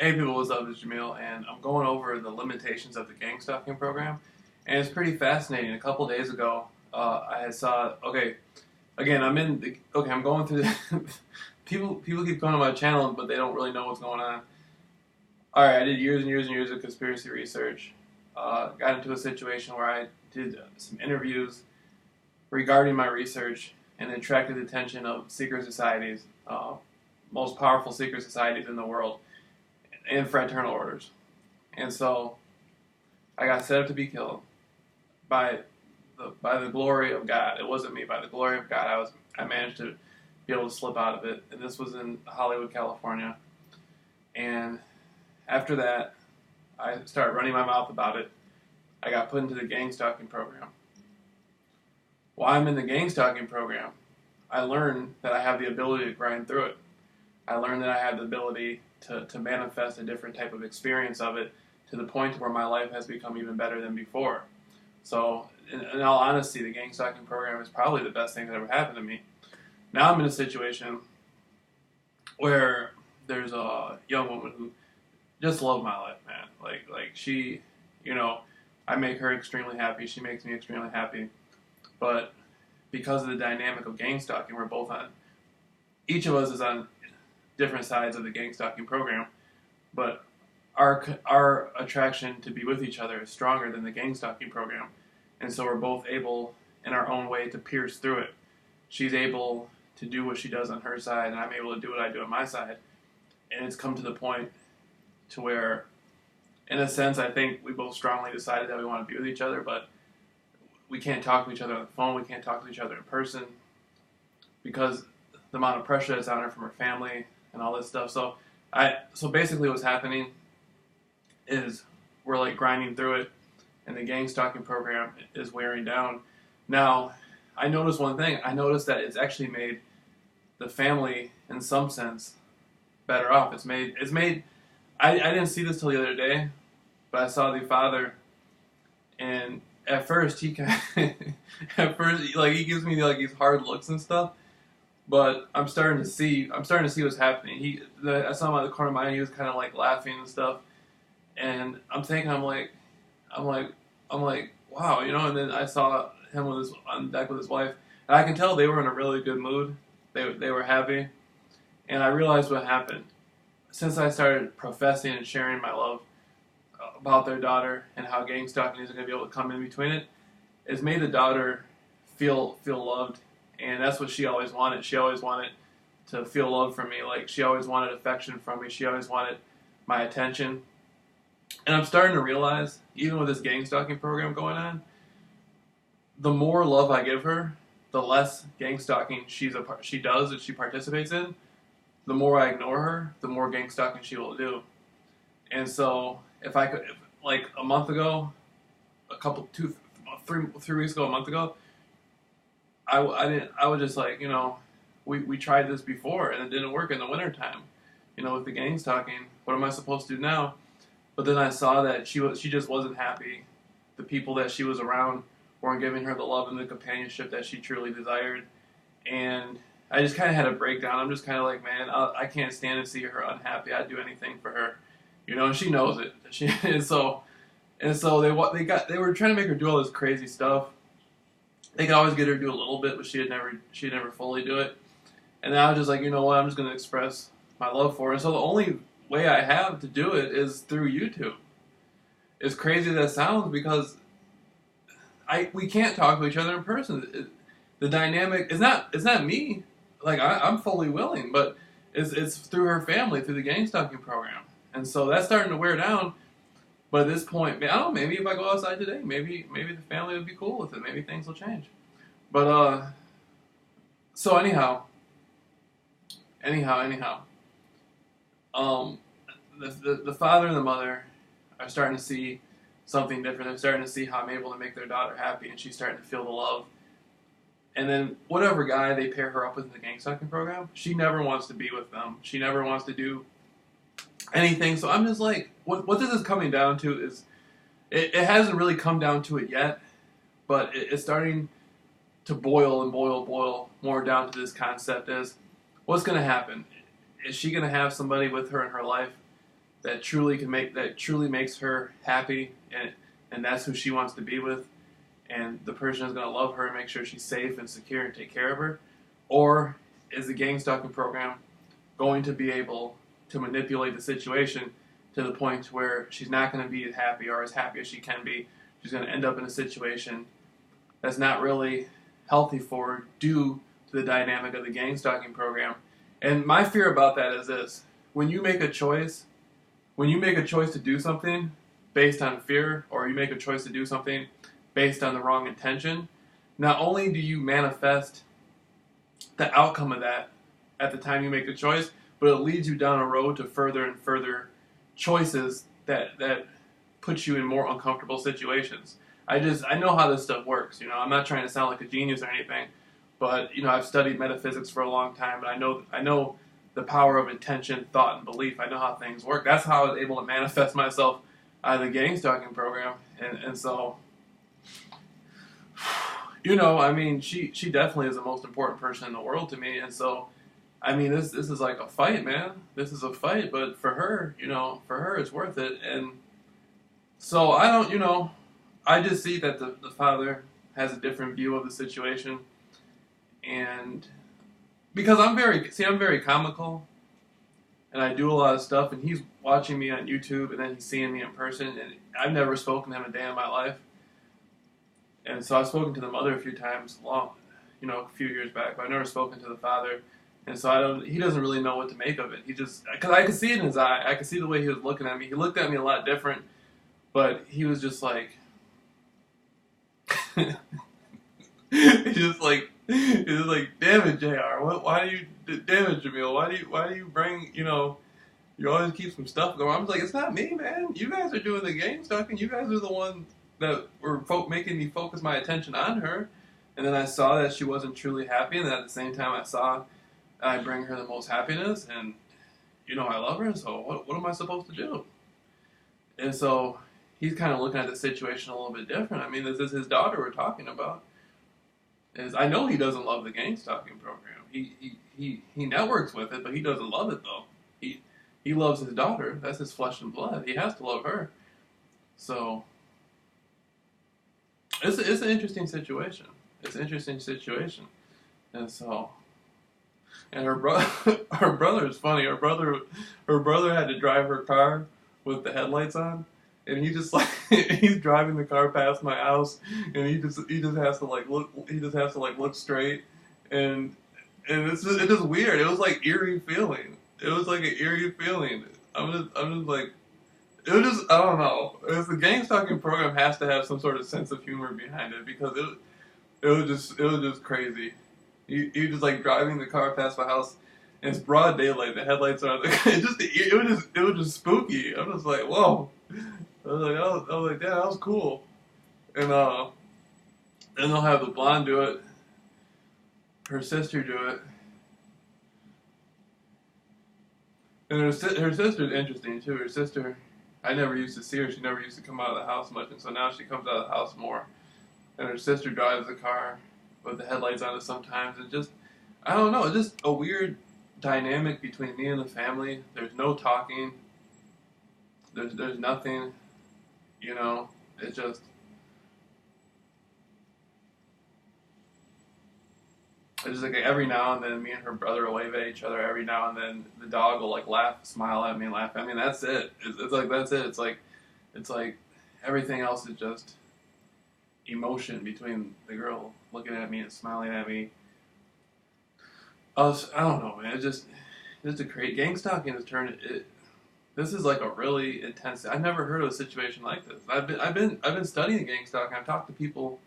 Hey people, what's up? It's Jameel, and I'm going over the limitations of the gang stalking program, and it's pretty fascinating. A couple days ago, I had saw. Okay, again, I'm going through the. People keep going to my channel, but they don't really know what's going on. All right, I did years and years and years of conspiracy research. Got into a situation where I did some interviews regarding my research, and attracted the attention of secret societies, most powerful secret societies in the world, and fraternal orders. And so I got set up to be killed by the glory of God. It wasn't me. By the glory of God, I managed to be able to slip out of it. And this was in Hollywood, California. And after that, I started running my mouth about it. I got put into the gang stalking program. While I'm in the gang stalking program, I learned that I have the ability to grind through it. I learned that I have the ability to manifest a different type of experience of it, to the point where my life has become even better than before. So, in all honesty, the gang stalking program is probably the best thing that ever happened to me. Now I'm in a situation where there's a young woman who just loves my life, man. Like she, I make her extremely happy. She makes me extremely happy. But because of the dynamic of gang stalking, we're both on. Each of us is on different sides of the gang stalking program, but our attraction to be with each other is stronger than the gang stalking program, and so we're both able, in our own way, to pierce through it. She's able to do what she does on her side, and I'm able to do what I do on my side, and it's come to the point to where, in a sense, I think we both strongly decided that we want to be with each other, but we can't talk to each other on the phone, we can't talk to each other in person, because the amount of pressure that's on her from her family and all this stuff. So basically what's happening is we're like grinding through it, and the gang stalking program is wearing down. Now, I noticed one thing. I noticed that it's actually made the family, in some sense, better off. It's made I didn't see this till the other day, but I saw the father, and at first he he gives me like these hard looks and stuff. But I'm starting to see what's happening. I saw him out of the corner of my eye. He was kind of like laughing and stuff, and I'm thinking, I'm like, wow, And then I saw him on deck with his wife, and I can tell they were in a really good mood. They were happy, and I realized what happened. Since I started professing and sharing my love about their daughter and how gang stalking isn't going to be able to come in between it, it's made the daughter feel loved. And that's what she always wanted. She always wanted to feel love from me. Like, she always wanted affection from me. She always wanted my attention. And I'm starting to realize, even with this gang stalking program going on, the more love I give her, the less gang stalking she does and she participates in. The more I ignore her, the more gang stalking she will do. And so, like a month ago, three weeks ago, a month ago, I was just like, we tried this before and it didn't work in the wintertime, with the gang stalking. What am I supposed to do now? But then I saw that she just wasn't happy. The people that she was around weren't giving her the love and the companionship that she truly desired. And I just kind of had a breakdown. I'm just kind of like, man, I can't stand to see her unhappy. I'd do anything for her, and she knows it. And so they were trying to make her do all this crazy stuff. They could always get her to do a little bit, but she'd never fully do it. And then I was just like, you know what? I'm just going to express my love for her. And so the only way I have to do it is through YouTube. As crazy as that sounds, because we can't talk to each other in person. The dynamic is not me. Like, I'm fully willing, but it's through her family, through the gang stalking program. And so that's starting to wear down. But at this point, I don't know, maybe if I go outside today, maybe the family would be cool with it. Maybe things will change. But, so anyhow, the father and the mother are starting to see something different. They're starting to see how I'm able to make their daughter happy, and she's starting to feel the love. And then whatever guy they pair her up with in the gang stalking program, she never wants to be with them. She never wants to do anything. So I'm just like, what this is coming down to is, it hasn't really come down to it yet, but it's starting to boil more down to this concept as, what's going to happen? Is she going to have somebody with her in her life that truly makes her happy, and that's who she wants to be with, and the person is going to love her and make sure she's safe and secure and take care of her? Or is the gang stalking program going to be able to manipulate the situation to the point where she's not going to be happy or as happy as she can be? She's going to end up in a situation that's not really healthy for her due to the dynamic of the gang stalking program. And my fear about that is this: when you make a choice to do something based on fear, or you make a choice to do something based on the wrong intention, not only do you manifest the outcome of that at the time you make the choice, but it leads you down a road to further and further choices that put you in more uncomfortable situations. I know how this stuff works. I'm not trying to sound like a genius or anything, but I've studied metaphysics for a long time, and I know the power of intention, thought, and belief. I know how things work. That's how I was able to manifest myself out of the gang stalking program, and so, she definitely is the most important person in the world to me, and so, this is like a fight, man. This is a fight, but for her, it's worth it, and so I just see that the father has a different view of the situation, and because I'm very comical, and I do a lot of stuff, and he's watching me on YouTube, and then he's seeing me in person, and I've never spoken to him a day in my life, and so I've spoken to the mother a few times, a few years back, but I've never spoken to the father, and so he doesn't really know what to make of it. Because I could see it in his eye, I could see the way he was looking at me. He looked at me a lot different, but he was just like, he's just like, damn it, JR. Why do you, damn it, Jameel? Why do you bring, you always keep some stuff going. I was like, it's not me, man. You guys are doing the gang stalking. You guys are the ones that were making me focus my attention on her. And then I saw that she wasn't truly happy, and then at the same time I bring her the most happiness, and I love her. So what am I supposed to do? And so he's kind of looking at the situation a little bit different. This is his daughter we're talking about. I know he doesn't love the gang stalking program. He networks with it, but he doesn't love it though. He loves his daughter. That's his flesh and blood. He has to love her. So it's an interesting situation. And so, and her brother is funny. Her brother had to drive her car with the headlights on. And he just he's driving the car past my house, and he just has to look straight, and it's just weird. It was like eerie feeling. It was like an eerie feeling. I'm just like, it was just, I don't know. The gang stalking program has to have some sort of sense of humor behind it, because it was just crazy. He just like driving the car past my house, and it's broad daylight. The headlights are on. It was just spooky. I'm just like, whoa. I was like, yeah, that was cool. And then they'll have the blonde do it, her sister do it, and her sister's interesting too. Her sister, I never used to see her. She never used to come out of the house much, and so now she comes out of the house more. And her sister drives the car with the headlights on it sometimes, and just, I don't know, it's just a weird dynamic between me and the family. There's no talking. There's nothing. It's just, like every now and then me and her brother will wave at each other. Every now and then the dog will like smile at me and laugh. That's it. It's like, that's it. It's like everything else is just emotion between the girl looking at me and smiling at me. I don't know, man. It's just a great gang stalking has turned it. This is like a really intense. I've never heard of a situation like this. I've been studying gang stalking. I've talked to people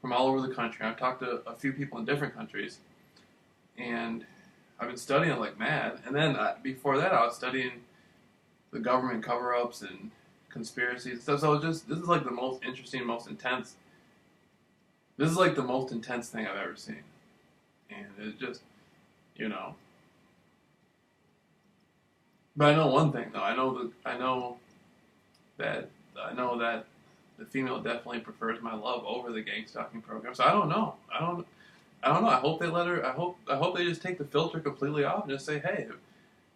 from all over the country. I've talked to a few people in different countries, and I've been studying it like mad. And then before that, I was studying the government cover-ups and conspiracies. So this is like the most interesting, most intense. This is like the most intense thing I've ever seen, and it's just, But I know one thing though. I know that the female definitely prefers my love over the gang stalking program. So I don't know. I don't know. I hope they let her. I hope they just take the filter completely off and just say, hey,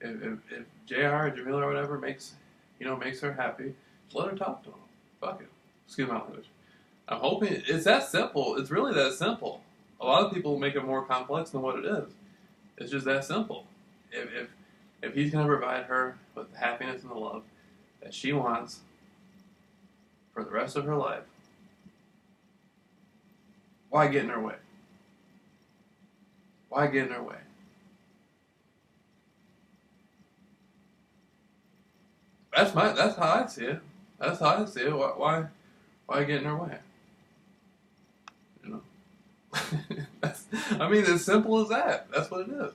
if JR or Jameel or whatever makes makes her happy, let her talk to him. Fuck it. Excuse my language. I'm hoping it's that simple. It's really that simple. A lot of people make it more complex than what it is. It's just that simple. If he's going to provide her with the happiness and the love that she wants for the rest of her life, why get in her way? Why get in her way? That's how I see it. That's how I see it. Why get in her way? You know. I mean, as simple as that. That's what it is.